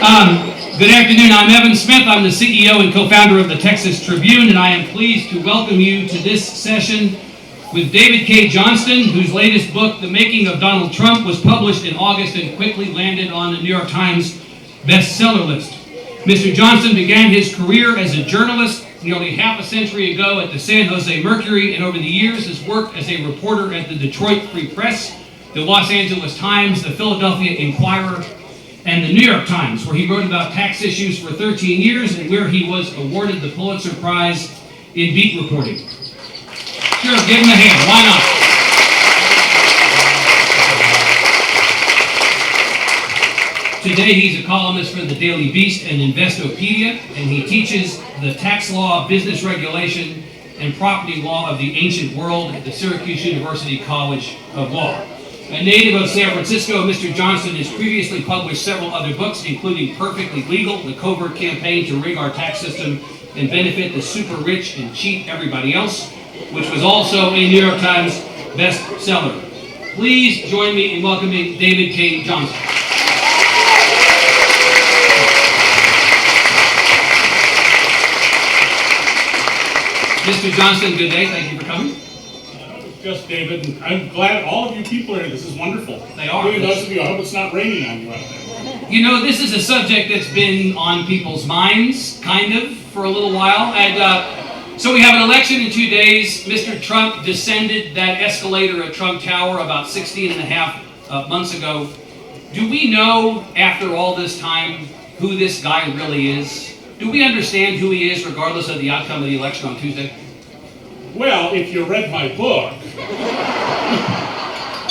Good afternoon. I'm Evan Smith. I'm the CEO and co-founder of the Texas Tribune, and I am pleased to welcome you to this session with David Cay Johnston, whose latest book, The Making of Donald Trump, was published in August and quickly landed on the New York Times bestseller list. Mr. Johnston began his career as a journalist nearly half a century ago at the San Jose Mercury, and over the years has worked as a reporter at the Detroit Free Press, the Los Angeles Times, the Philadelphia Inquirer, and the New York Times, where he wrote about tax issues for 13 years and where he was awarded the Pulitzer Prize in beat reporting. Sure, give him a hand. Why not? Today he's a columnist for the Daily Beast and Investopedia, and he teaches the tax law, business regulation, and property law of the ancient world at the Syracuse University College of Law. A native of San Francisco, Mr. Johnston has previously published several other books, including Perfectly Legal, The Covert Campaign to Rig Our Tax System and Benefit the Super Rich and Cheat Everybody Else, which was also a New York Times bestseller. Please join me in welcoming David Cay Johnston. Mr. Johnston, good day. Thank you for coming. Just David, and I'm glad all of you people are here. This is wonderful. They are. Really, those of you, I hope it's not raining on you out there. You know, this is a subject that's been on people's minds, kind of, for a little while. And so we have an election in 2 days. Mr. Trump descended that escalator at Trump Tower about 16 and a half months ago. Do we know, after all this time, who this guy really is? Do we understand who he is, regardless of the outcome of the election on Tuesday? Well, if you read my book,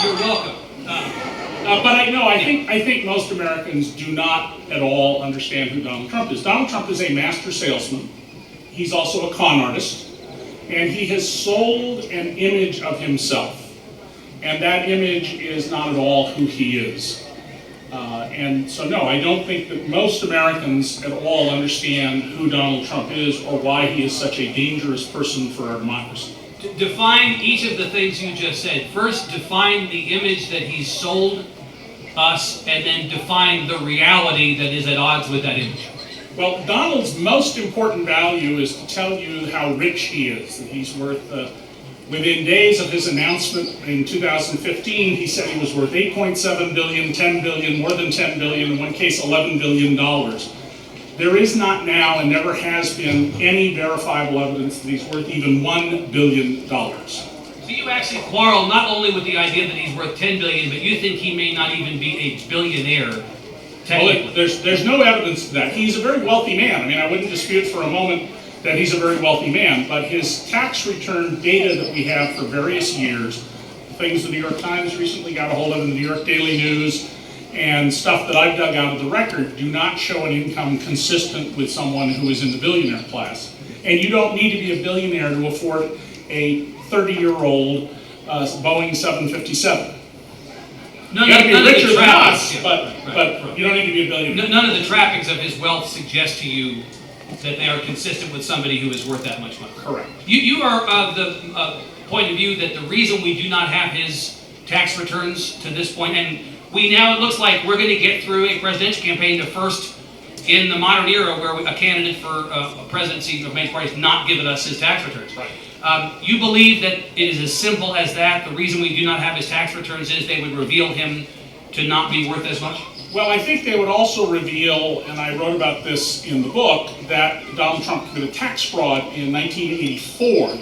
you're welcome. But I think most Americans do not at all understand who Donald Trump is. Donald Trump is a master salesman. He's also a con artist, and he has sold an image of himself, and that image is not at all who he is. And so, no, I don't think that most Americans at all understand who Donald Trump is or why he is such a dangerous person for our democracy. Define each of the things you just said. First, define the image that he's sold us, and then define the reality that is at odds with that image. Well, Donald's most important value is to tell you how rich he is, that he's worth... Within days of his announcement in 2015, he said he was worth $8.7 billion, $10 billion, more than $10 billion, in one case $11 billion. There is not now and never has been any verifiable evidence that he's worth even $1 billion. So you actually quarrel not only with the idea that he's worth $10 billion, but you think he may not even be a billionaire, technically. Well, there's no evidence to that. He's a very wealthy man. I mean, I wouldn't dispute for a moment that he's a very wealthy man, but his tax return data that we have for various years, things the New York Times recently got a hold of in the New York Daily News, and stuff that I've dug out of the record, do not show an income consistent with someone who is in the billionaire class. And you don't need to be a billionaire to afford a 30-year-old Boeing 757. None you got to be richer than us, us, but you don't need to be a billionaire. None of the trappings of his wealth suggest to you that they are consistent with somebody who is worth that much money. Correct. You are of the point of view that the reason we do not have his tax returns to this point, and it looks like we're going to get through a presidential campaign, the first in the modern era where a candidate for a presidency of main party has not given us his tax returns. Right. You believe that it is as simple as that? The reason we do not have his tax returns is they would reveal him to not be worth as much? Well, I think they would also reveal, and I wrote about this in the book, that Donald Trump committed tax fraud in 1984.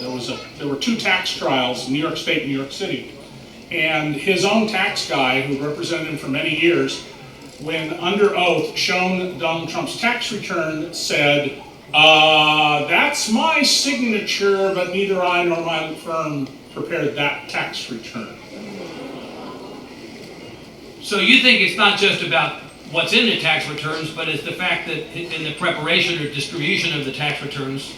There were two tax trials in New York State and New York City. And his own tax guy, who represented him for many years, when under oath shown Donald Trump's tax return, said, that's my signature, but neither I nor my firm prepared that tax return. So you think it's not just about what's in the tax returns, but it's the fact that in the preparation or distribution of the tax returns,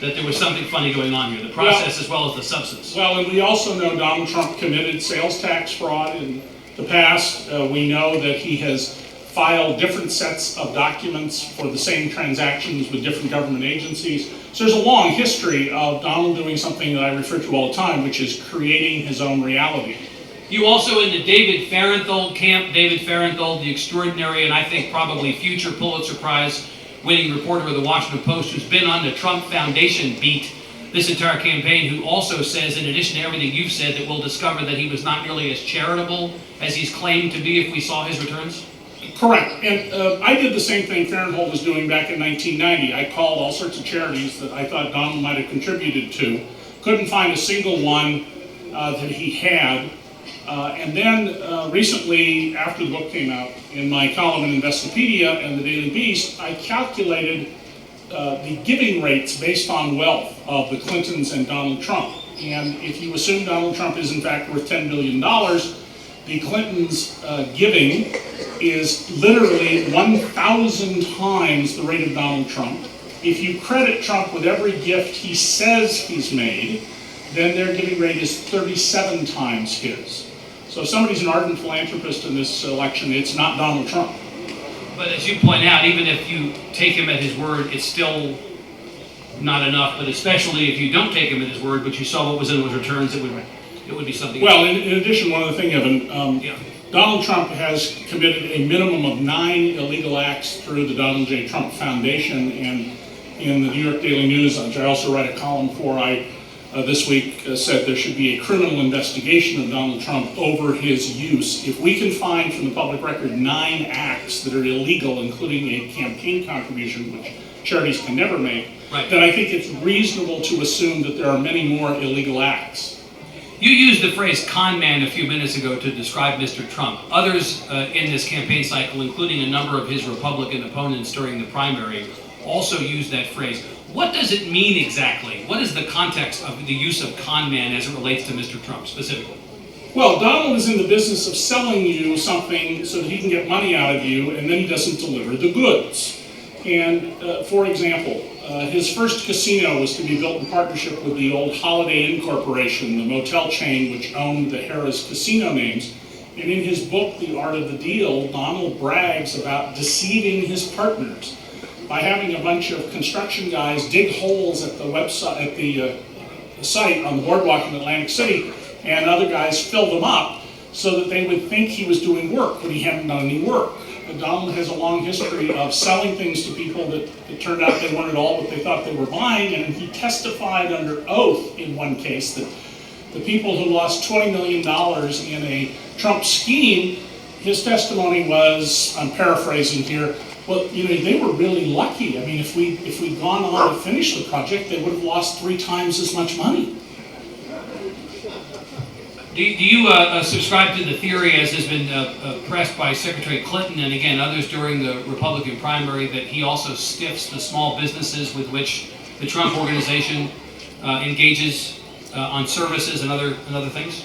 that there was something funny going on here, the process as well as the substance. Well, and we also know Donald Trump committed sales tax fraud in the past. We know that he has filed different sets of documents for the same transactions with different government agencies. So there's a long history of Donald doing something that I refer to all the time, which is creating his own reality. You also in the David Farenthold camp. David Farenthold, the extraordinary and I think probably future Pulitzer Prize winning reporter of the Washington Post, who's been on the Trump Foundation beat this entire campaign, who also says, in addition to everything you've said, that we'll discover that he was not nearly as charitable as he's claimed to be if we saw his returns? Correct. And I did the same thing Farenthold was doing back in 1990. I called all sorts of charities that I thought Donald might have contributed to. Couldn't find a single one that he had. And then recently, after the book came out, in my column in Investopedia and the Daily Beast, I calculated the giving rates based on wealth of the Clintons and Donald Trump. And if you assume Donald Trump is in fact worth $10 billion, the Clintons' giving is literally 1,000 times the rate of Donald Trump. If you credit Trump with every gift he says he's made, then their giving rate is 37 times his. So if somebody's an ardent philanthropist in this election, it's not Donald Trump. But as you point out, even if you take him at his word, it's still not enough. But especially if you don't take him at his word, but you saw what was in those returns, it would be something. Well, in addition, one other thing, Evan, yeah. Donald Trump has committed a minimum of 9 illegal acts through the Donald J. Trump Foundation, and in the New York Daily News, which I also write a column for, I this week said there should be a criminal investigation of Donald Trump over his use. If we can find from the public record 9 acts that are illegal, including a campaign contribution, which charities can never make, right, then I think it's reasonable to assume that there are many more illegal acts. You used the phrase con man a few minutes ago to describe Mr. Trump. Others in this campaign cycle, including a number of his Republican opponents during the primary, also used that phrase. What does it mean exactly? What is the context of the use of con man as it relates to Mr. Trump specifically? Well, Donald is in the business of selling you something so that he can get money out of you, and then he doesn't deliver the goods. And for example, his first casino was to be built in partnership with the old Holiday Inn Corporation, the motel chain which owned the Harrah's casino names. And in his book, The Art of the Deal, Donald brags about deceiving his partners by having a bunch of construction guys dig holes at the website, at the site on the boardwalk in Atlantic City, and other guys filled them up so that they would think he was doing work when he hadn't done any work. Donald has a long history of selling things to people that it turned out they weren't at all what they thought they were buying, and he testified under oath in one case that the people who lost $20 million in a Trump scheme, his testimony was, I'm paraphrasing here, well, you know, they were really lucky. I mean, if we'd gone on to finish the project, they would have lost 3 times as much money. Do you subscribe to the theory, as has been pressed by Secretary Clinton and again others during the Republican primary, that he also stiffs the small businesses with which the Trump organization engages on services and other things?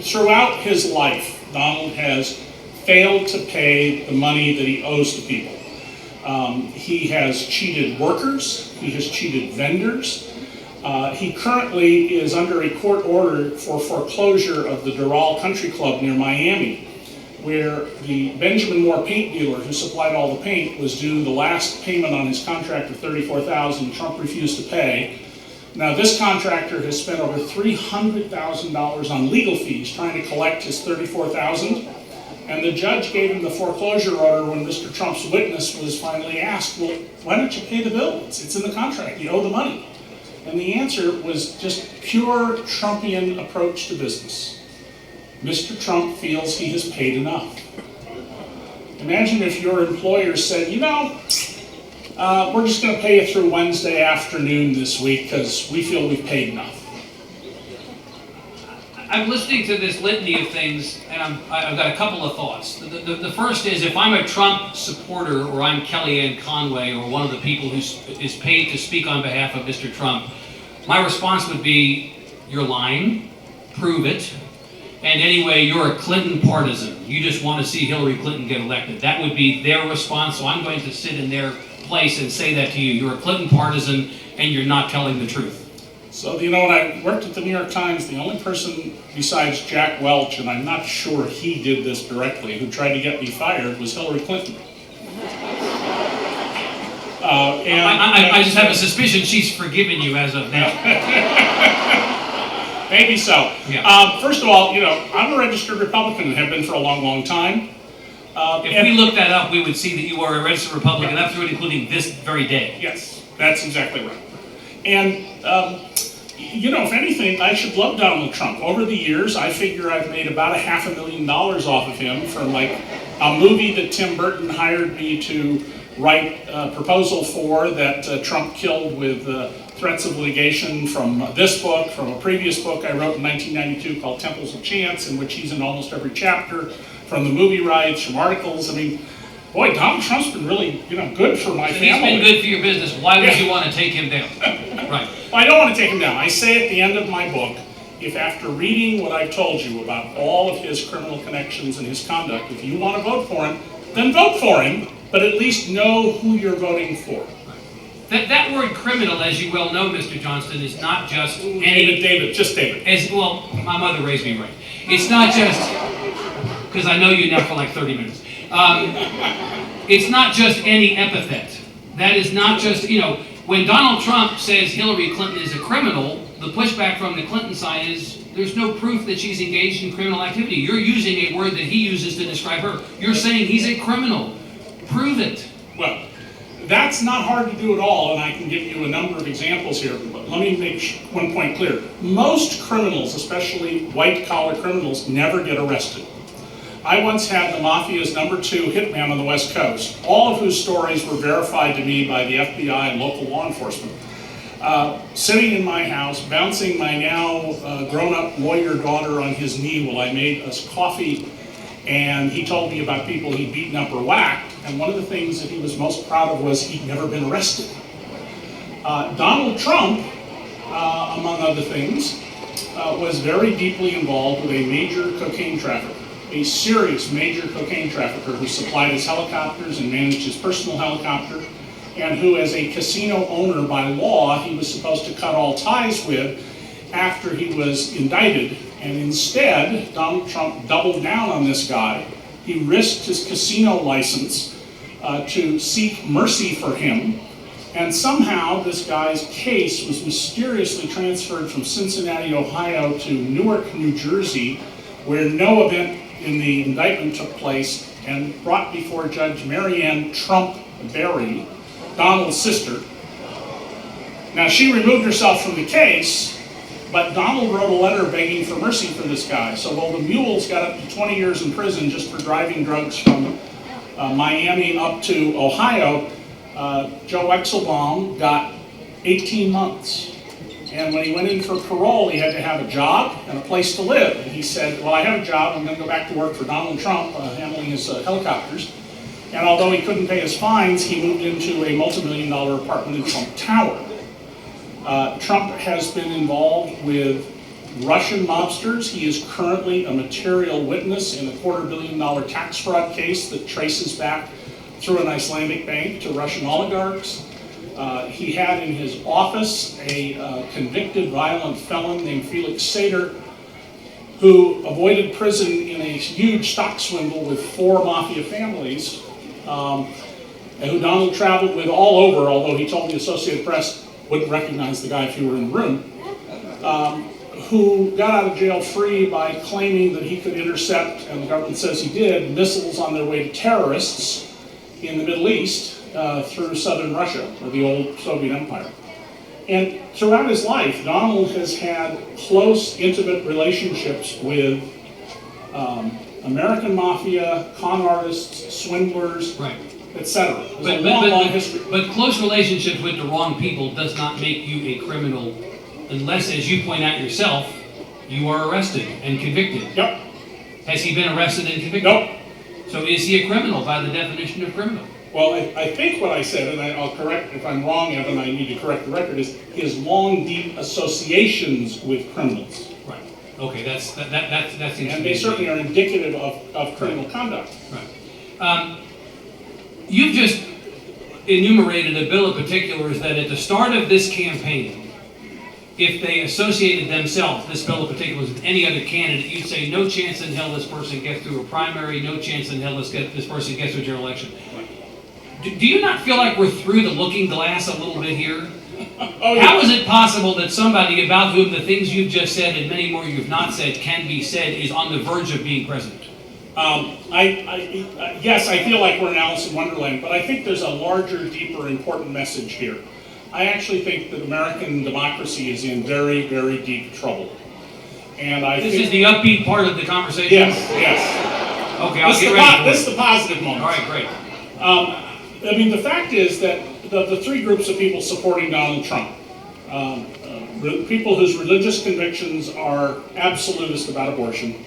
Throughout his life, Donald has failed to pay the money that he owes to people. He has cheated workers. He has cheated vendors. He currently is under a court order for foreclosure of the Doral Country Club near Miami, where the Benjamin Moore paint dealer who supplied all the paint was due the last payment on his contract of $34,000. Trump refused to pay. Now this contractor has spent over $300,000 on legal fees trying to collect his $34,000. And the judge gave him the foreclosure order when Mr. Trump's witness was finally asked, well, why don't you pay the bill? It's in the contract. You owe the money. And the answer was just pure Trumpian approach to business. Mr. Trump feels he has paid enough. Imagine if your employer said, you know, we're just going to pay you through Wednesday afternoon this week because we feel we've paid enough. I'm listening to this litany of things, and I've got a couple of thoughts. The first is, if I'm a Trump supporter, or I'm Kellyanne Conway, or one of the people who is paid to speak on behalf of Mr. Trump, my response would be, you're lying, prove it, and anyway, you're a Clinton partisan. You just want to see Hillary Clinton get elected. That would be their response, so I'm going to sit in their place and say that to you. You're a Clinton partisan, and you're not telling the truth. So, you know, when I worked at the New York Times, the only person besides Jack Welch, and I'm not sure he did this directly, who tried to get me fired was Hillary Clinton. I just have a suspicion she's forgiven you as of now. Maybe so. Yeah. First of all, I'm a registered Republican and have been for a long, long time. If we looked that up, we would see that you are a registered Republican up through and including this very day. Yes, that's exactly right. And, if anything, I should love Donald Trump. Over the years, I figure I've made about $500,000 off of him from like a movie that Tim Burton hired me to write a proposal for that Trump killed with threats of litigation, from this book, from a previous book I wrote in 1992 called Temples of Chance, in which he's in almost every chapter, from the movie rights, from articles. I mean, boy, Donald Trump's been really, good for my family. He's been good for your business. Why would you want to take him down? Right. Well, I don't want to take him down. I say at the end of my book, if after reading what I've told you about all of his criminal connections and his conduct, if you want to vote for him, then vote for him, but at least know who you're voting for. That word criminal, as you well know, Mr. Johnston, is not just any... David. Well, my mother raised me right. It's not just... Because I know you now for like 30 minutes. It's not just any epithet. That is not just, when Donald Trump says Hillary Clinton is a criminal, the pushback from the Clinton side is there's no proof that she's engaged in criminal activity. You're using a word that he uses to describe her. You're saying he's a criminal. Prove it. Well, that's not hard to do at all, and I can give you a number of examples here, but let me make one point clear. Most criminals, especially white-collar criminals, never get arrested. I once had the Mafia's #2 hitman on the West Coast, all of whose stories were verified to me by the FBI and local law enforcement, sitting in my house, bouncing my now grown-up lawyer daughter on his knee while I made us coffee, and he told me about people he'd beaten up or whacked, and one of the things that he was most proud of was he'd never been arrested. Donald Trump, among other things, was very deeply involved with a major cocaine trafficker. A serious major cocaine trafficker who supplied his helicopters and managed his personal helicopter, and who, as a casino owner by law, he was supposed to cut all ties with after he was indicted. And instead, Donald Trump doubled down on this guy. He risked his casino license to seek mercy for him. And somehow this guy's case was mysteriously transferred from Cincinnati, Ohio to Newark, New Jersey, where no event in the indictment took place, and brought before Judge Marianne Trump Berry, Donald's sister. Now, she removed herself from the case, but Donald wrote a letter begging for mercy for this guy. So while the mules got up to 20 years in prison just for driving drugs from Miami up to Ohio, Joe Exelbaum got 18 months. And when he went in for parole, he had to have a job and a place to live. And he said, well, I have a job. I'm going to go back to work for Donald Trump, handling his helicopters. And although he couldn't pay his fines, he moved into a multi-million-dollar apartment in Trump Tower. Trump has been involved with Russian mobsters. He is currently a material witness in a $250 million tax fraud case that traces back through an Icelandic bank to Russian oligarchs. He had in his office a convicted violent felon named Felix Sater, who avoided prison in a huge stock swindle with 4 mafia families, and who Donald traveled with all over, although he told the Associated Press wouldn't recognize the guy if you were in the room, who got out of jail free by claiming that he could intercept, and the government says he did, missiles on their way to terrorists in the Middle East, through southern Russia, or the old Soviet Empire. And throughout his life, Donald has had close, intimate relationships with American mafia, con artists, swindlers, right, etc. But long history. But close relationships with the wrong people does not make you a criminal, unless, as you point out yourself, you are arrested and convicted. Yep. Has he been arrested and convicted? Nope. So is he a criminal by the definition of criminal? Well, I think what I said, and I'll correct, if I'm wrong, Evan, I need to correct the record, is his long, deep associations with criminals. Right. Okay, that's interesting. And they certainly are indicative of criminal conduct. Right. You've just enumerated a bill of particulars that at the start of this campaign, if they associated themselves, this bill of particulars, with any other candidate, you'd say no chance in hell this person gets through a primary, no chance in hell this person gets through a general election. Do you not feel like we're through the looking glass a little bit here? Oh, yeah. How is it possible that somebody about whom the things you've just said and many more you've not said can be said is on the verge of being president? Yes, I feel like we're in Alice in Wonderland, but I think there's a larger, deeper, important message here. I actually think that American democracy is in very, very deep trouble. And This is the upbeat part of the conversation? Yes. Okay, I'll get ready for This is the positive moment. All right, great. I mean, the fact is that the three groups of people supporting Donald Trump, people whose religious convictions are absolutist about abortion,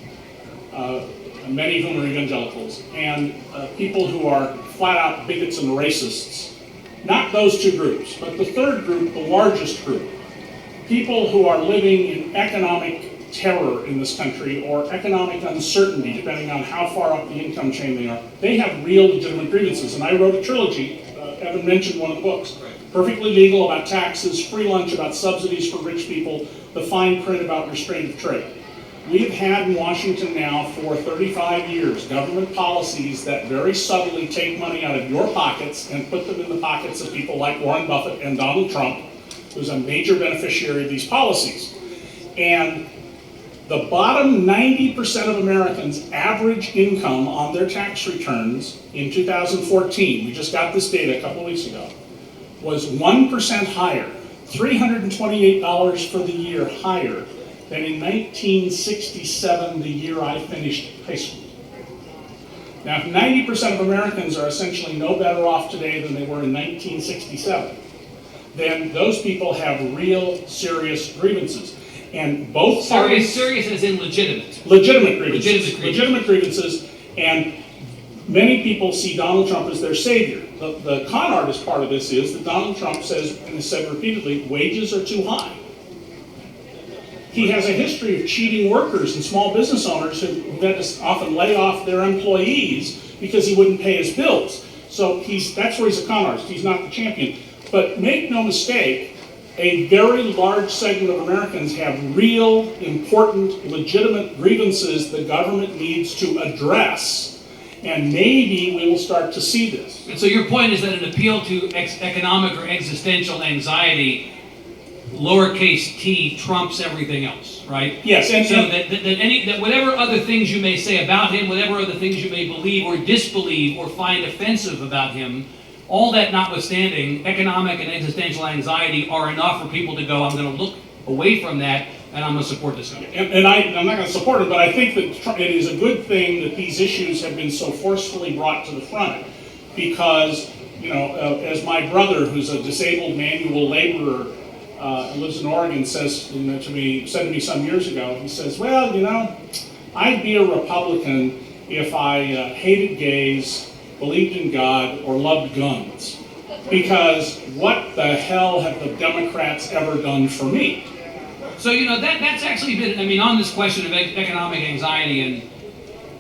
many of whom are evangelicals, and people who are flat-out bigots and racists. Not those two groups, but the third group, the largest group, people who are living in economic terror in this country or economic uncertainty, depending on how far up the income chain they are, they have real legitimate grievances. And I wrote a trilogy, Evan mentioned one of the books, Perfectly Legal about taxes, Free Lunch about subsidies for rich people, the fine print about restraint of trade. We've had in Washington now for 35 years government policies that very subtly take money out of your pockets and put them in the pockets of people like Warren Buffett and Donald Trump, who's a major beneficiary of these policies. And the bottom 90% of Americans' average income on their tax returns in 2014, we just got this data a couple of weeks ago, was 1% higher, $328 for the year higher than in 1967, the year I finished high school. Now, if 90% of Americans are essentially no better off today than they were in 1967, then those people have real serious grievances. And both parties... Serious as in legitimate. Legitimate grievances. Legitimate grievances. And many people see Donald Trump as their savior. The con artist part of this is that Donald Trump says, and has said repeatedly, wages are too high. He has a history of cheating workers and small business owners who had to often lay off their employees because he wouldn't pay his bills. So that's where he's a con artist. He's not the champion. But make no mistake, a very large segment of Americans have real, important, legitimate grievances the government needs to address. And maybe we will start to see this. And so your point is that an appeal to economic or existential anxiety, lowercase t, trumps everything else, right? Yes. And so that whatever other things you may say about him, whatever other things you may believe or disbelieve or find offensive about him, all that notwithstanding, economic and existential anxiety are enough for people to go, I'm going to look away from that and I'm going to support this guy. And I'm not going to support it, but I think that it is a good thing that these issues have been so forcefully brought to the front because, as my brother, who's a disabled manual laborer, lives in Oregon, said to me some years ago, he says, well, I'd be a Republican if I hated gays, believed in God, or loved guns. Because what the hell have the Democrats ever done for me? So, that's actually been, on this question of economic anxiety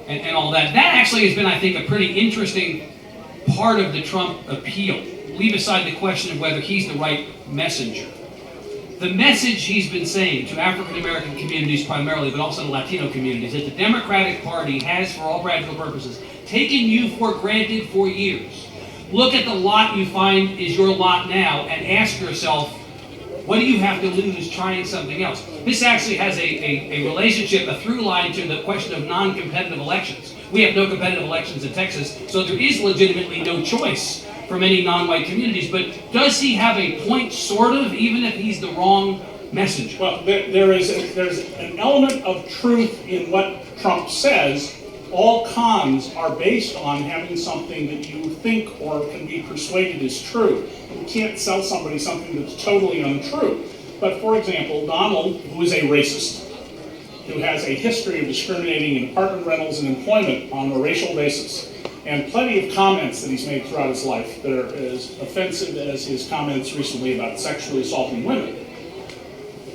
and all that actually has been, I think, a pretty interesting part of the Trump appeal. Leave aside the question of whether he's the right messenger. The message he's been saying to African American communities primarily, but also to Latino communities, that the Democratic Party has, for all practical purposes, taken you for granted for years. Look at the lot you find is your lot now and ask yourself, what do you have to lose trying something else? This actually has a relationship, a through line to the question of non-competitive elections. We have no competitive elections in Texas, so there is legitimately no choice for many non-white communities. But does he have a point, sort of, even if he's the wrong messenger? Well, there's an element of truth in what Trump says. All cons are based on having something that you think or can be persuaded is true. You can't sell somebody something that's totally untrue. But for example, Donald, who is a racist, who has a history of discriminating in apartment rentals and employment on a racial basis, and plenty of comments that he's made throughout his life that are as offensive as his comments recently about sexually assaulting women.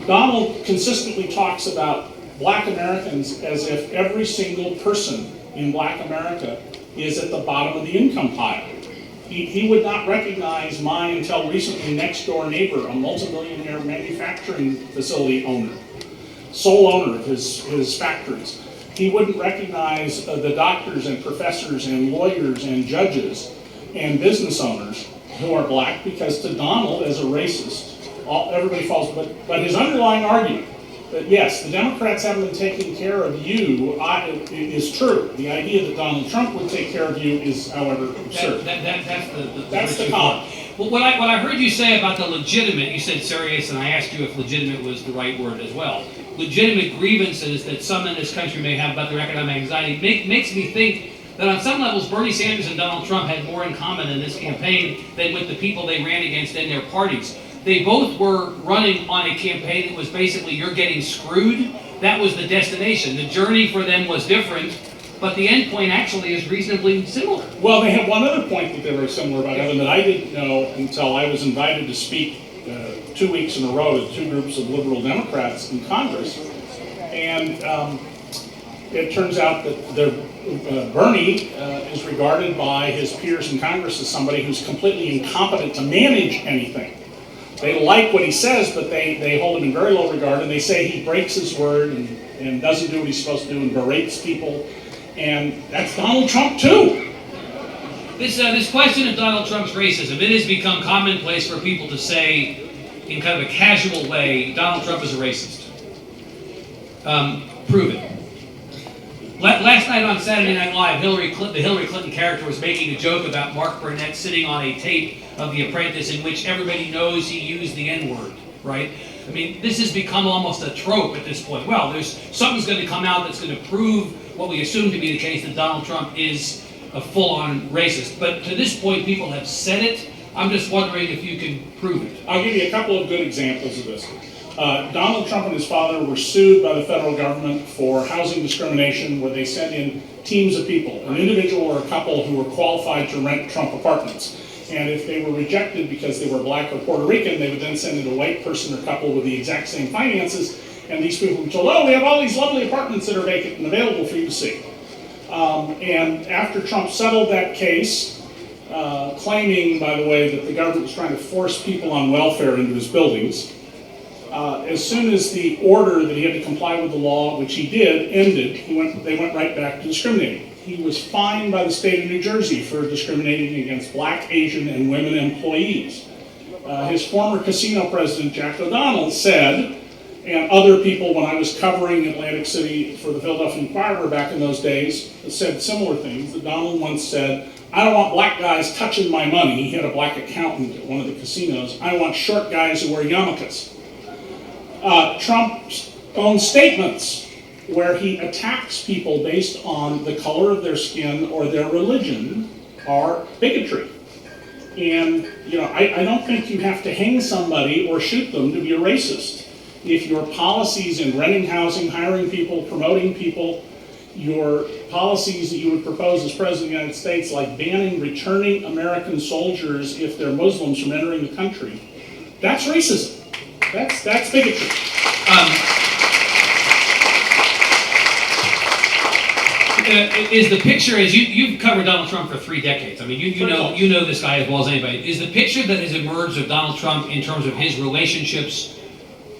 Donald consistently talks about Black Americans as if every single person in Black America is at the bottom of the income pile. He would not recognize my, until recently, next-door neighbor, a multimillionaire manufacturing facility owner, sole owner of his factories. He wouldn't recognize the doctors and professors and lawyers and judges and business owners who are Black, because to Donald, as a racist, everybody falls, but his underlying argument that yes, the Democrats haven't been taking care of you is true. The idea that Donald Trump would take care of you is, however, absurd. That's the con. Well, what I heard you say about the legitimate, you said serious, and I asked you if legitimate was the right word as well. Legitimate grievances that some in this country may have about their economic anxiety makes me think that on some levels, Bernie Sanders and Donald Trump had more in common in this campaign than with the people they ran against in their parties. They both were running on a campaign that was basically, you're getting screwed. That was the destination. The journey for them was different, but the end point actually is reasonably similar. Well, they have one other point that they were similar about, Evan, that I didn't know until I was invited to speak 2 weeks in a row to two groups of liberal Democrats in Congress. And it turns out that Bernie is regarded by his peers in Congress as somebody who's completely incompetent to manage anything. They like what he says, but they hold him in very low regard, and they say he breaks his word and doesn't do what he's supposed to do and berates people. And that's Donald Trump, too. This question of Donald Trump's racism, it has become commonplace for people to say, in kind of a casual way, Donald Trump is a racist. Prove it. Last night on Saturday Night Live, the Hillary Clinton character was making a joke about Mark Burnett sitting on a tape of The Apprentice in which everybody knows he used the N-word, right? I mean, this has become almost a trope at this point. Well, something's going to come out that's going to prove what we assume to be the case, that Donald Trump is a full-on racist. But to this point, people have said it. I'm just wondering if you can prove it. I'll give you a couple of good examples of this. Donald Trump and his father were sued by the federal government for housing discrimination, where they sent in teams of people, an individual or a couple who were qualified to rent Trump apartments. And if they were rejected because they were black or Puerto Rican, they would then send in a white person or couple with the exact same finances. And these people would be told, oh, we have all these lovely apartments that are vacant and available for you to see. And after Trump settled that case, claiming, by the way, that the government was trying to force people on welfare into his buildings, as soon as the order that he had to comply with the law, which he did, ended, they went right back to discriminating. He was fined by the state of New Jersey for discriminating against black, Asian, and women employees. His former casino president, Jack O'Donnell, said, and other people, when I was covering Atlantic City for the Philadelphia Inquirer back in those days, said similar things. That Donald once said, I don't want black guys touching my money. He had a black accountant at one of the casinos. I want short guys who wear yarmulkes. Trump's own statements where he attacks people based on the color of their skin or their religion are bigotry. And, I don't think you have to hang somebody or shoot them to be a racist. If your policies in renting housing, hiring people, promoting people, your policies that you would propose as President of the United States, like banning returning American soldiers if they're Muslims from entering the country, that's racism. That's bigotry. Is the picture, as you've covered Donald Trump for 3 decades, I mean, you know this guy as well as anybody, is the picture that has emerged of Donald Trump in terms of his relationships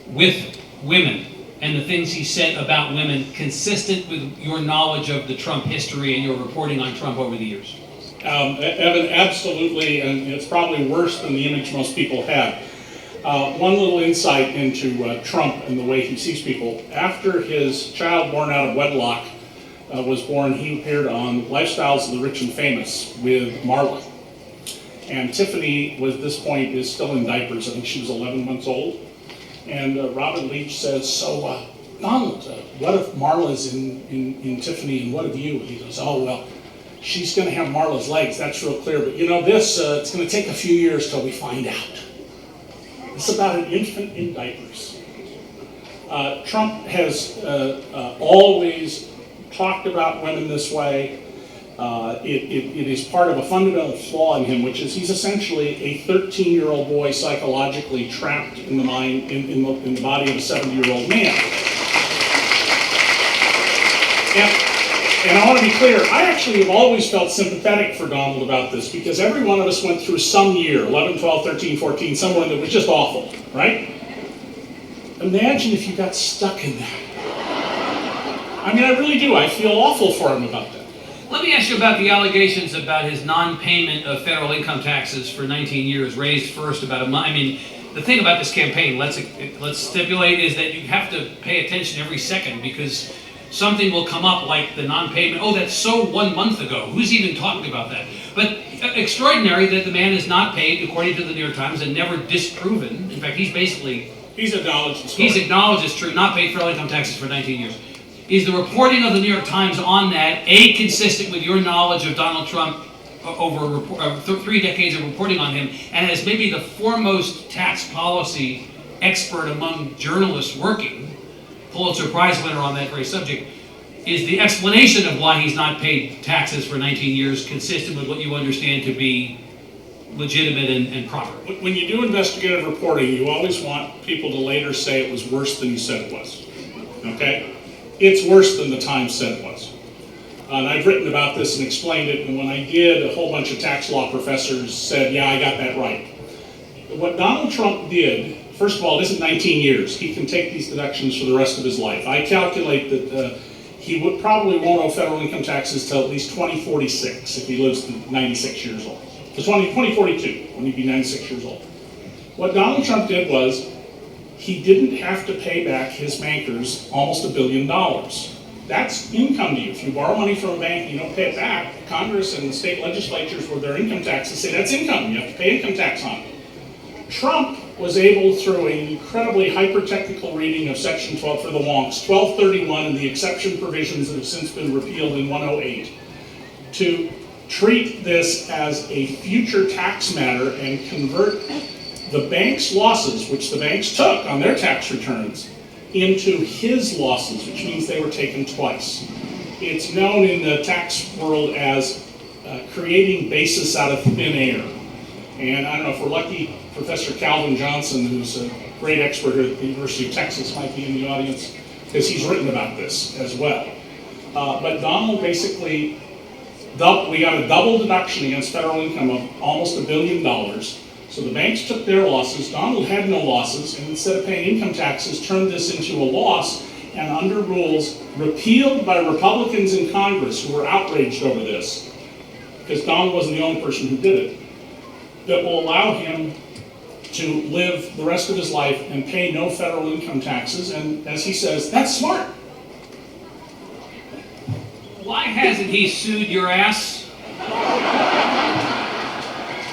with women and the things he said about women consistent with your knowledge of the Trump history and your reporting on Trump over the years? Evan, absolutely, and it's probably worse than the image most people have. One little insight into Trump and the way he sees people. After his child born out of wedlock was born, he appeared on Lifestyles of the Rich and Famous with Marla. And Tiffany, at this point, is still in diapers. I think she was 11 months old. And Robin Leach says, so Donald, what if Marla's in Tiffany and what of you? And he goes, oh, well, she's going to have Marla's legs. That's real clear. But it's going to take a few years till we find out. It's about an infant in diapers. Trump has always talked about women this way. It is part of a fundamental flaw in him, which is he's essentially a 13-year-old boy psychologically trapped in the mind, in the body of a 70-year-old man. And I want to be clear, I actually have always felt sympathetic for Donald about this, because every one of us went through some year, 11, 12, 13, 14, somewhere that was just awful, right? Imagine if you got stuck in that. I mean, I really do. I feel awful for him about that. Let me ask you about the allegations about his non-payment of federal income taxes for 19 years, raised first about a month. I mean, the thing about this campaign, let's stipulate, is that you have to pay attention every second, because something will come up like the non-payment. Oh, that's so 1 month ago. Who's even talking about that? But extraordinary that the man is not paid, according to the New York Times, and never disproven. In fact, he's acknowledged the story. He's acknowledged it's true, not paid federal income taxes for 19 years. Is the reporting of the New York Times on that, A, consistent with your knowledge of Donald Trump over 3 decades of reporting on him, and as maybe the foremost tax policy expert among journalists working, Pulitzer Prize winner on that very subject, is the explanation of why he's not paid taxes for 19 years consistent with what you understand to be legitimate and proper? When you do investigative reporting, you always want people to later say it was worse than you said it was. Okay? It's worse than the Times said it was. And I've written about this and explained it, and when I did, a whole bunch of tax law professors said, yeah, I got that right. What Donald Trump did, first of all, it isn't 19 years. He can take these deductions for the rest of his life. I calculate that he probably won't owe federal income taxes till at least 2046 if he lives to 96 years old. So 2042, when he'd be 96 years old. What Donald Trump did was, he didn't have to pay back his bankers almost $1 billion. That's income to you. If you borrow money from a bank and you don't pay it back, Congress and the state legislatures with their income taxes say that's income. You have to pay income tax on it. Trump was able, through an incredibly hyper-technical reading of Section 12 for the wonks, 1231 and the exception provisions that have since been repealed in 108, to treat this as a future tax matter and convert the bank's losses, which the banks took on their tax returns, into his losses, which means they were taken twice. It's known in the tax world as creating basis out of thin air. And I don't know, if we're lucky, Professor Cay Johnston, who's a great expert at the University of Texas, might be in the audience, because he's written about this as well. But Donald basically, we got a double deduction against federal income of almost $1 billion. So the banks took their losses, Donald had no losses, and instead of paying income taxes, turned this into a loss, and under rules repealed by Republicans in Congress who were outraged over this, because Donald wasn't the only person who did it, that will allow him to live the rest of his life and pay no federal income taxes, and as he says, that's smart. Why hasn't he sued your ass?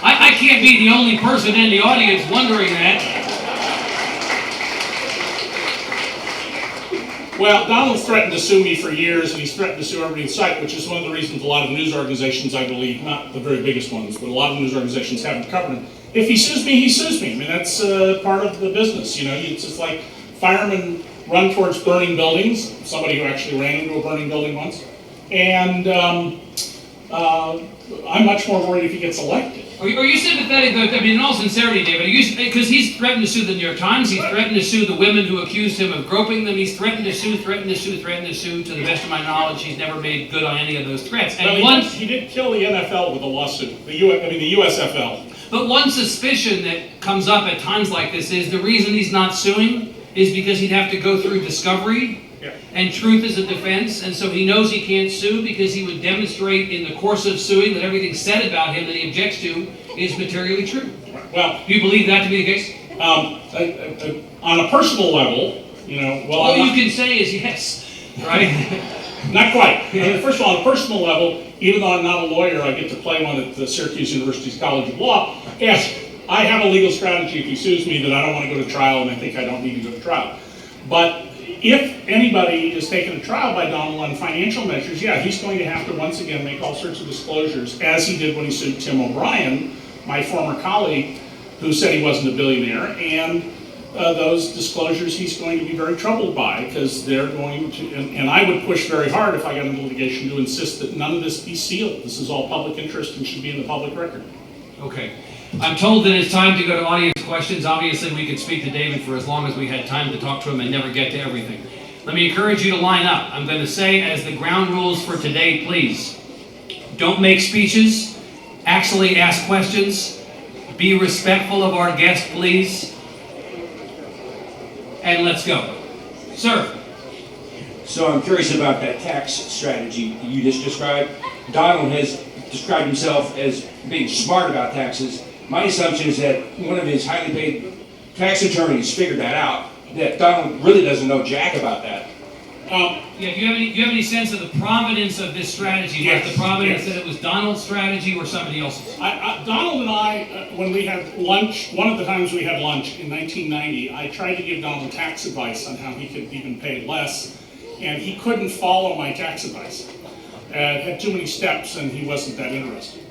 I can't be the only person in the audience wondering that. Well, Donald's threatened to sue me for years, and he's threatened to sue everybody in sight, which is one of the reasons a lot of news organizations, I believe, not the very biggest ones, but a lot of news organizations haven't covered him. If he sues me, he sues me. I mean, that's part of the business, you know. It's just like firemen run towards burning buildings, somebody who actually ran into a burning building once, and I'm much more worried if he gets elected. Are you sympathetic, though, I mean, in all sincerity, David, because he's threatened to sue the New York Times, he's threatened to sue the women who accused him of groping them, he's threatened to sue, to the best of my knowledge, he's never made good on any of those threats. And well, he did kill the NFL with a lawsuit, the USFL. But one suspicion that comes up at times like this is the reason he's not suing is because he'd have to go through discovery. Yeah. And truth is a defense, and so he knows he can't sue because he would demonstrate in the course of suing that everything said about him that he objects to is materially true. Well, do you believe that to be the case? On a personal level, you know, well, all you can say is yes, right? Not quite. I mean, first of all, on a personal level, even though I'm not a lawyer, I get to play one at the Syracuse University's College of Law. Yes, I have a legal strategy if he sues me that I don't want to go to trial, and I think I don't need to go to trial. But if anybody is taken to trial by Donald on financial measures, yeah, he's going to have to once again make all sorts of disclosures, as he did when he sued Tim O'Brien, my former colleague, who said he wasn't a billionaire, and those disclosures he's going to be very troubled by, because they're going to, and I would push very hard if I got into litigation to insist that none of this be sealed. This is all public interest and should be in the public record. Okay. I'm told that it's time to go to audience questions. Obviously, we could speak to David for as long as we had time to talk to him and never get to everything. Let me encourage you to line up. I'm going to say, as the ground rules for today, please, don't make speeches, actually ask questions, be respectful of our guest, please, and let's go. Sir. So I'm curious about that tax strategy you just described. Donald has described himself as being smart about taxes. My assumption is that one of his highly paid tax attorneys figured that out, that Donald really doesn't know jack about that. Yeah, do you have any sense of the provenance of this strategy? Yes, Was the provenance yes. that it was Donald's strategy or somebody else's? Donald and I, when we had lunch, one of the times we had lunch in 1990, I tried to give Donald tax advice on how he could even pay less, and he couldn't follow my tax advice. It had too many steps, and he wasn't that interested.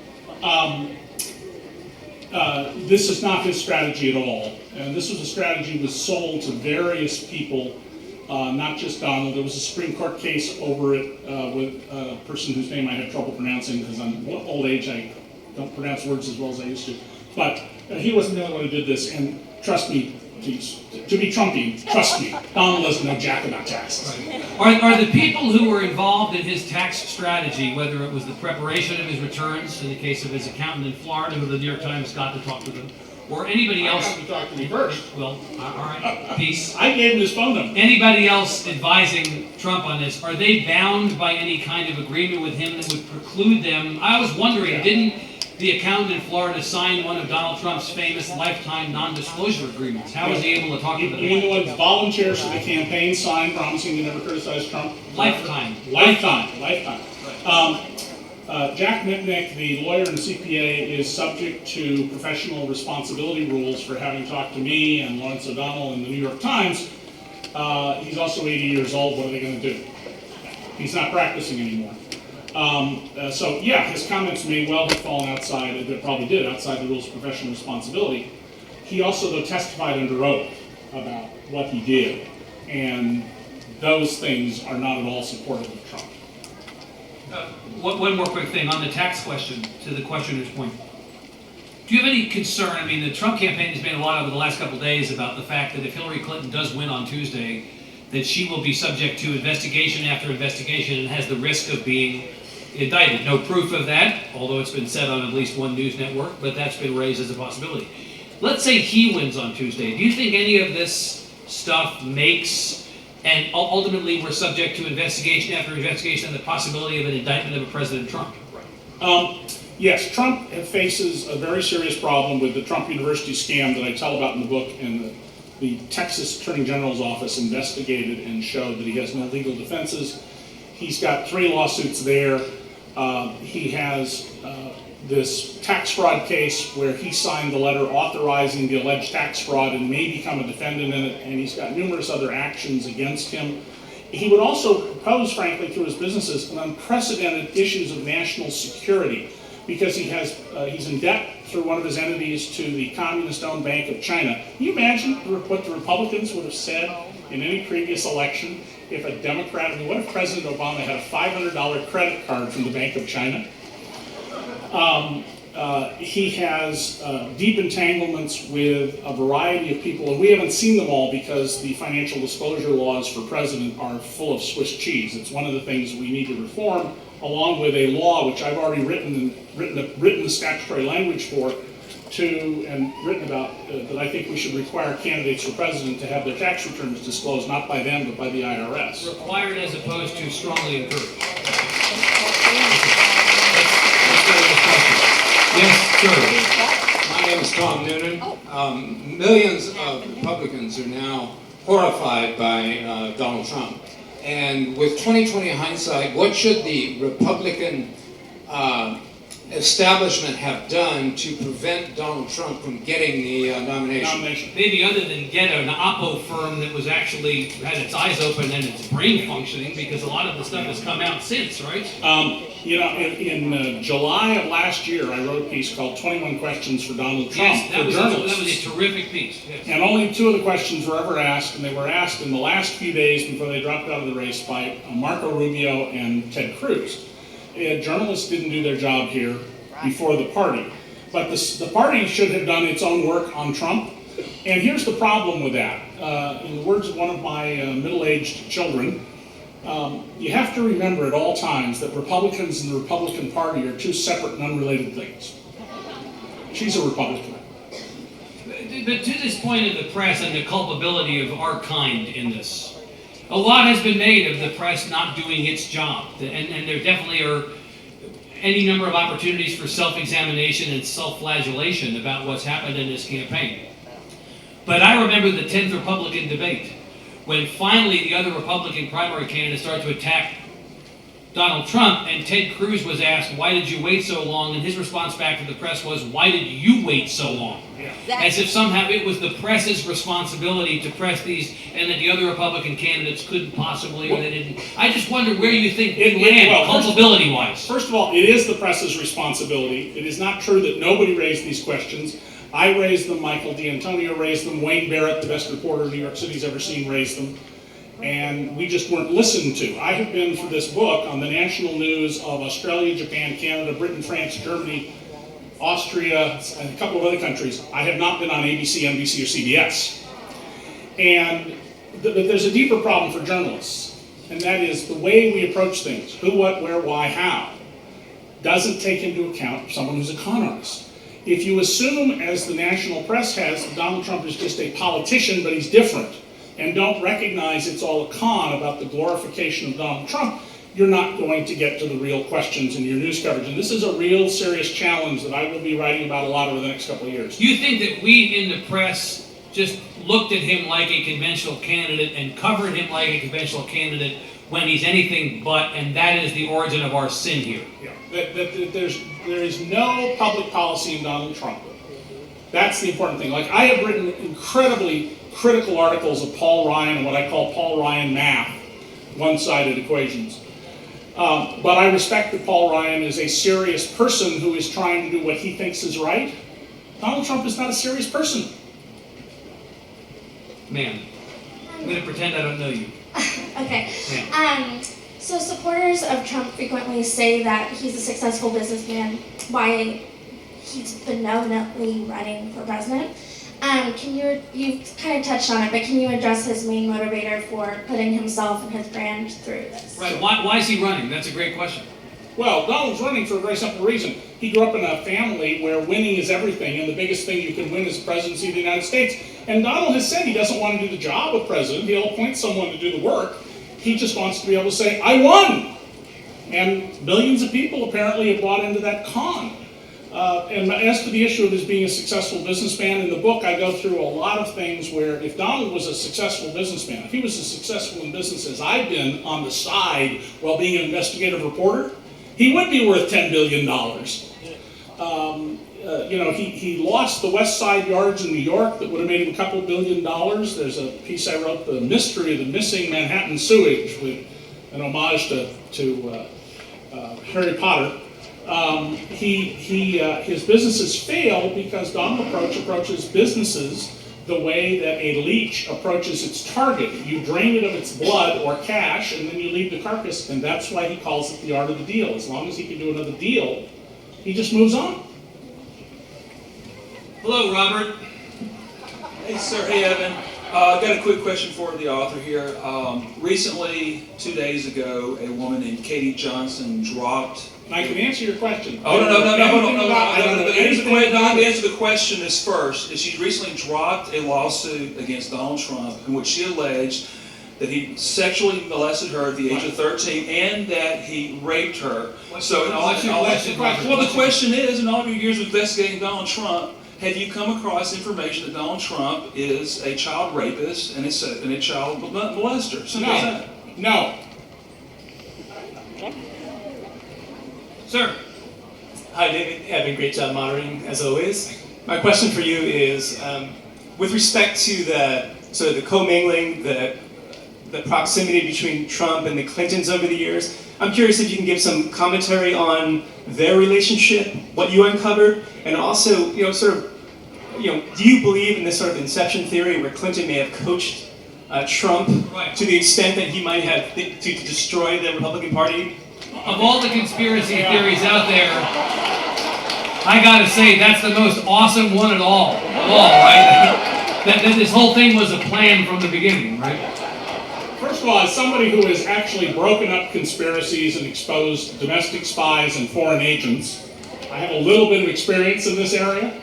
This is not his strategy at all, and this was a strategy that was sold to various people. Not just Donald. There was a Supreme Court case over it with a person whose name I have trouble pronouncing because I'm old age. I don't pronounce words as well as I used to. But he wasn't the only one who did this. And trust me, to be Trumpian, trust me, Donald doesn't know jack about taxes. Are the people who were involved in his tax strategy, whether it was the preparation of his returns, in the case of his accountant in Florida, who the New York Times got to talk to them, or anybody else? You have to talk to me first. Well, all right, peace. I gave him his phone number. Anybody else advising Trump on this, are they bound by any kind of agreement with him that would preclude them? I was wondering, didn't the accountant in Florida sign one of Donald Trump's famous lifetime non-disclosure agreements? How was he able to talk to You them? mean the ones volunteers for the campaign signed promising to never criticize Trump? Lifetime. Lifetime. Jack Mitnick, the lawyer and CPA, is subject to professional responsibility rules for having talked to me and Lawrence O'Donnell in the New York Times. He's also 80 years old. What are they going to do? He's not practicing anymore. So yeah, his comments may well have fallen outside, they probably did, outside the rules of professional responsibility. He also, though, testified under oath about what he did, and those things are not at all supportive of Trump. One more quick thing on the tax question, to the questioner's point. Do you have any concern? I mean, the Trump campaign has made a lot over the last couple of days about the fact that if Hillary Clinton does win on Tuesday, that she will be subject to investigation after investigation and has the risk of being indicted. No proof of that, although it's been said on at least one news network, but that's been raised as a possibility. Let's say he wins on Tuesday. Do you think any of this stuff makes, and ultimately we're subject to investigation after investigation and the possibility of an indictment of a President Trump? Yes, Trump faces a very serious problem with the Trump University scam that I tell about in the book, and the Texas Attorney General's office investigated and showed that he has no legal defenses. He's got 3 lawsuits there. He has this tax fraud case where he signed the letter authorizing the alleged tax fraud and may become a defendant in it, and he's got numerous other actions against him. He would also propose, frankly, through his businesses, an unprecedented issues of national security, because he's in debt through one of his entities to the communist-owned Bank of China. Can you imagine what the Republicans would have said in any previous election if a Democrat, I mean, what if President Obama had a $500 credit card from the Bank of China? He has deep entanglements with a variety of people, and we haven't seen them all because the financial disclosure laws for president are full of Swiss cheese. It's one of the things we need to reform, along with a law which I've already written the statutory language for, and written about, that I think we should require candidates for president to have their tax returns disclosed, not by them, but by the IRS. Required as opposed to strongly encouraged. Yes, sir. My name is Tom Noonan. Millions of Republicans are now horrified by Donald Trump. And with 2020 hindsight, what should the Republican establishment have done to prevent Donald Trump from getting the nomination? Maybe other than get an oppo firm that was actually had its eyes open and its brain functioning, because a lot of the stuff has come out since, right? In July of last year, I wrote a piece called 21 Questions for Donald Trump. Yes, that was a terrific piece. Yes. And only 2 of the questions were ever asked, and they were asked in the last few days before they dropped out of the race by Marco Rubio and Ted Cruz. Journalists didn't do their job here before the party. But the party should have done its own work on Trump. And here's the problem with that. In the words of one of my middle-aged children, you have to remember at all times that Republicans and the Republican Party are 2 separate and unrelated things. She's a Republican. But to this point of the press and the culpability of our kind in this, a lot has been made of the press not doing its job. And there definitely are any number of opportunities for self-examination and self-flagellation about what's happened in this campaign. But I remember the 10th Republican debate, when finally the other Republican primary candidates started to attack Donald Trump, and Ted Cruz was asked, why did you wait so long? And his response back to the press was, why did you wait so long? As if somehow it was the press's responsibility to press these, and that the other Republican candidates couldn't possibly, or they didn't. I just wonder where you think we land, culpability-wise. First of all, it is the press's responsibility. It is not true that nobody raised these questions. I raised them, Michael D'Antonio raised them, Wayne Barrett, the best reporter New York City's ever seen, raised them. And we just weren't listened to. I have been, for this book, on the national news of Australia, Japan, Canada, Britain, France, Germany, Austria, and a couple of other countries. I have not been on ABC, NBC, or CBS. And there's a deeper problem for journalists, and that is the way we approach things, who, what, where, why, how, doesn't take into account someone who's a con artist. If you assume, as the national press has, that Donald Trump is just a politician, but he's different, and don't recognize it's all a con about the glorification of Donald Trump, you're not going to get to the real questions in your news coverage. And this is a real serious challenge that I will be writing about a lot over the next couple of years. Do you think that we in the press just looked at him like a conventional candidate and covered him like a conventional candidate when he's anything but, and that is the origin of our sin here? Yeah, there is no public policy in Donald Trump. That's the important thing. Like, I have written incredibly critical articles of Paul Ryan and what I call Paul Ryan math, one-sided equations. But I respect that Paul Ryan is a serious person who is trying to do what he thinks is right. Donald Trump is not a serious person. Ma'am, I'm going to pretend I don't know you. Okay. So supporters of Trump frequently say that he's a successful businessman, why he's benevolently running for president. You've kind of touched on it, but can you address his main motivator for putting himself and his brand through this? Right, why is he running? That's a great question. Well, Donald's running for a very simple reason. He grew up in a family where winning is everything, and the biggest thing you can win is the presidency of the United States. And Donald has said he doesn't want to do the job of president. He'll appoint someone to do the work. He just wants to be able to say, I won! And millions of people apparently have bought into that con. And as to the issue of his being a successful businessman, in the book I go through a lot of things where if Donald was a successful businessman, if he was as successful in business as I've been on the side while being an investigative reporter, he would be worth $10 billion. He lost the West Side Yards in New York that would have made him a couple $1 billion. There's a piece I wrote, The Mystery of the Missing Manhattan Sewage, with an homage to Harry Potter. His businesses fail because Donald approaches businesses the way that a leech approaches its target. You drain it of its blood or cash, and then you leave the carcass, and that's why he calls it the art of the deal. As long as he can do another deal, he just moves on. Hello, Robert. Hey, sir. Hey, Evan. I've got a quick question for the author here. Recently, 2 days ago, a woman named Cay Johnston dropped... I can answer your question. Oh, no. Answer the question is first. Is she recently dropped a lawsuit against Donald Trump in which she alleged that he sexually molested her at the age of 13 and that he raped her. What's your question? Well, the question is, in all of your years of investigating Donald Trump, have you come across information that Donald Trump is a child rapist and a child molester? Simple as that. No. Sir. Hi, David. Evan, great job moderating, as always. My question for you is, with respect to the commingling, the proximity between Trump and the Clintons over the years, I'm curious if you can give some commentary on their relationship, what you uncovered, and also, do you believe in this sort of inception theory where Clinton may have coached Trump to the extent that he might have to destroy the Republican Party? Of all the conspiracy theories out there, I gotta say that's the most awesome one of all, right? that this whole thing was a plan from the beginning, right? First of all, as somebody who has actually broken up conspiracies and exposed domestic spies and foreign agents, I have a little bit of experience in this area.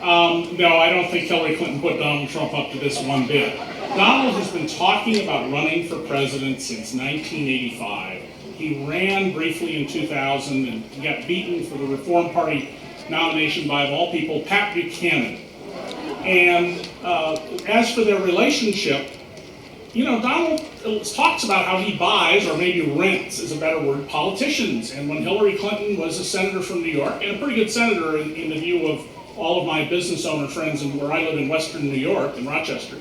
No, I don't think Hillary Clinton put Donald Trump up to this one bit. Donald has been talking about running for president since 1985. He ran briefly in 2000 and he got beaten for the Reform Party nomination by, of all people, Pat Buchanan. And As for their relationship, Donald talks about how he buys, or maybe rents is a better word, politicians. And when Hillary Clinton was a senator from New York, and a pretty good senator in the view of all of my business owner friends, and where I live in Western New York, in Rochester,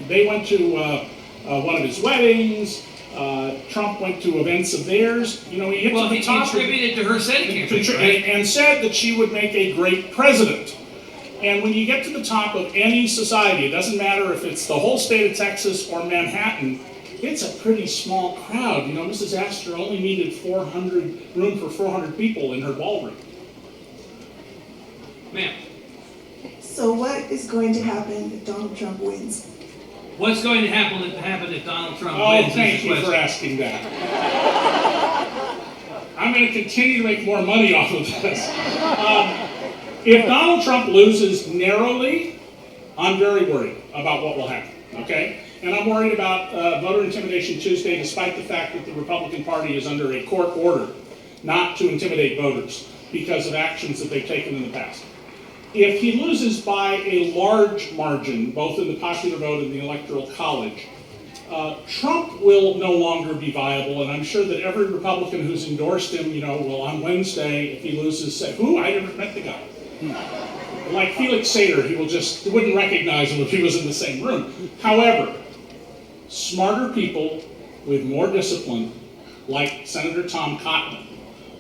they went to one of his weddings. Trump went to events of theirs. He hit to the top. He contributed to her Senate campaign, right? And said that she would make a great president. And when you get to the top of any society, it doesn't matter if it's the whole state of Texas or Manhattan, it's a pretty small crowd. Mrs. Astor only needed room for 400 people in her ballroom. Ma'am, So what is going to happen if Donald Trump wins? what's going to happen if Donald Trump Oh, wins? thank you for asking that. I'm going to continue to make more money off of this. If Donald Trump loses narrowly, I'm very worried about what will happen, okay? And I'm worried about voter intimidation Tuesday, despite the fact that the Republican Party is under a court order not to intimidate voters because of actions that they've taken in the past. If he loses by a large margin, both in the popular vote and the Electoral College, Trump will no longer be viable, and I'm sure that every Republican who's endorsed him, will on Wednesday, if he loses, say, "Who? I never met the guy." Like Felix Sater, he wouldn't recognize him if he was in the same room. However, smarter people with more discipline, like Senator Tom Cotton,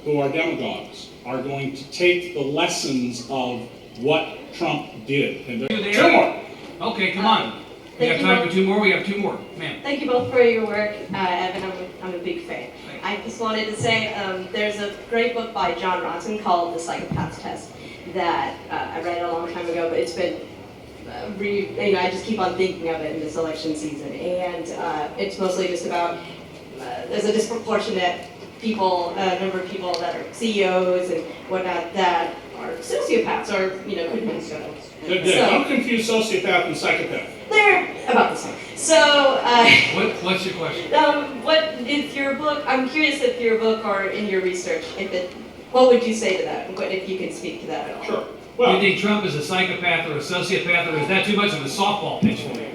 who are demagogues, are going to take the lessons of what Trump did. And two more. Okay, come on. We have time for two more. We have two more. Ma'am. Thank you both for your work, Evan. I'm a big fan. I just wanted to say there's a great book by John Ronson called The Psychopath's Test that I read a long time ago, but it's been I just keep on thinking of it in this election season, and it's mostly just about there's a disproportionate number of people that are CEOs and whatnot that are sociopaths or could be so. Don't confuse sociopath and psychopath. They're about the same. So, What's your question? what if your book? I'm curious if your book or in your research, what would you say to that? If you can speak to that at all. Sure. Do Well, you think Trump is a psychopath or a sociopath, or is that too much of a softball pitch for you?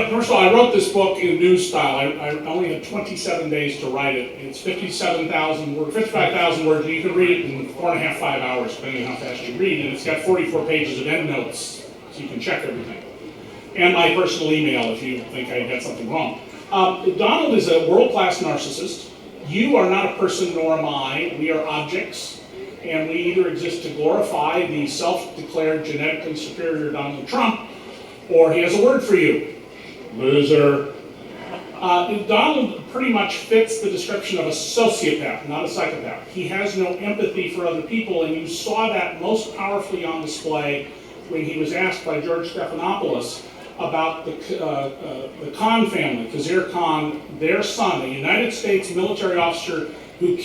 first of all, I wrote this book in news style. I only had 27 days to write it. It's 55,000 words, and you can read it in 4.5, 5 hours, depending on how fast you read. And it's got 44 pages of endnotes, so you can check everything. And my personal email if you think I got something wrong. Donald is a world-class narcissist. You are not a person, nor am I. We are objects, and we either exist to glorify the self-declared genetically superior Donald Trump, or he has a word for you. Loser. Donald pretty much fits the description of a sociopath, not a psychopath. He has no empathy for other people, and you saw that most powerfully on display when he was asked by George Stephanopoulos about the Khan family, Khizr Khan, their son, a United States military officer who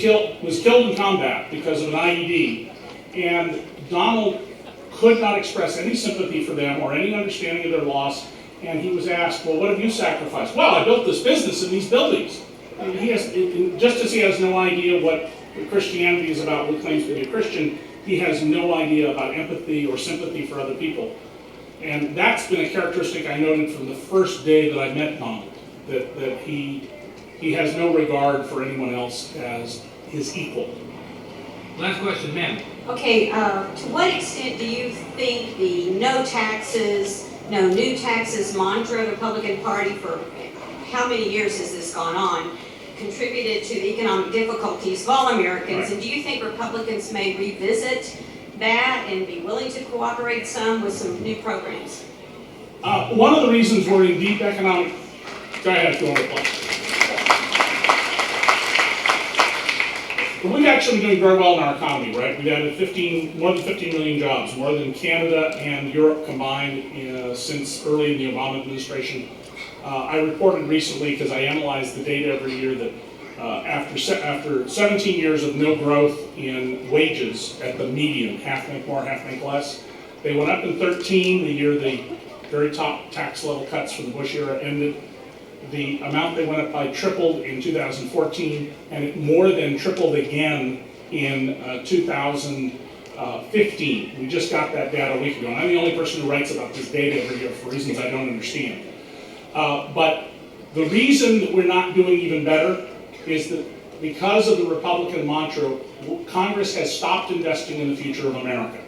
was killed in combat because of an IED. And Donald could not express any sympathy for them or any understanding of their loss. And he was asked, well, what have you sacrificed? Well, I built this business in these buildings. And just as he has no idea what Christianity is about, who claims to be a Christian, he has no idea about empathy or sympathy for other people. And that's been a characteristic I noted from the first day that I met Donald, that he has no regard for anyone else as his equal. Last question, ma'am. Okay, to what extent do you think the no taxes, no new taxes mantra of the Republican Party for how many years has this gone on contributed to the economic difficulties of all Americans? Right. And do you think Republicans may revisit that and be willing to cooperate some with some new programs? One of the reasons we're in deep economic... Go ahead, if you want to play. Well, we've actually been doing very well in our economy, right? We've added more than 15 million jobs, more than Canada and Europe combined since early in the Obama administration. I reported recently, because I analyze the data every year, that after 17 years of no growth in wages at the median, half make more, half make less, they went up in 13, the year the very top tax level cuts from the Bush era ended. The amount they went up by tripled in 2014, and it more than tripled again in 2015. We just got that data a week ago, and I'm the only person who writes about this data every year for reasons I don't understand. But the reason that we're not doing even better is that because of the Republican mantra, Congress has stopped investing in the future of America.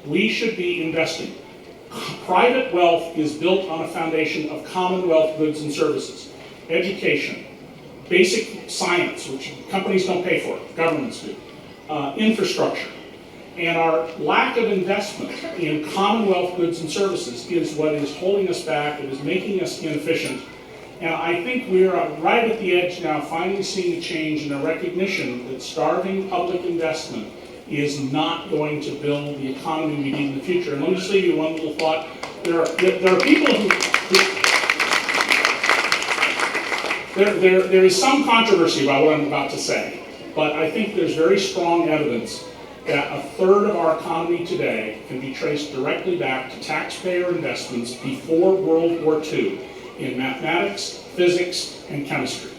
We should be investing. Private wealth is built on a foundation of commonwealth goods and services, education, basic science, which companies don't pay for, governments do, infrastructure. And our lack of investment in commonwealth goods and services is what is holding us back. It is making us inefficient. And I think we're right at the edge now, finally seeing a change in a recognition that starving public investment is not going to build the economy we need in the future. And let me just leave you one little thought. There are people who there is some controversy about what I'm about to say, but I think there's very strong evidence that a third of our economy today can be traced directly back to taxpayer investments before World War II in mathematics, physics, and chemistry.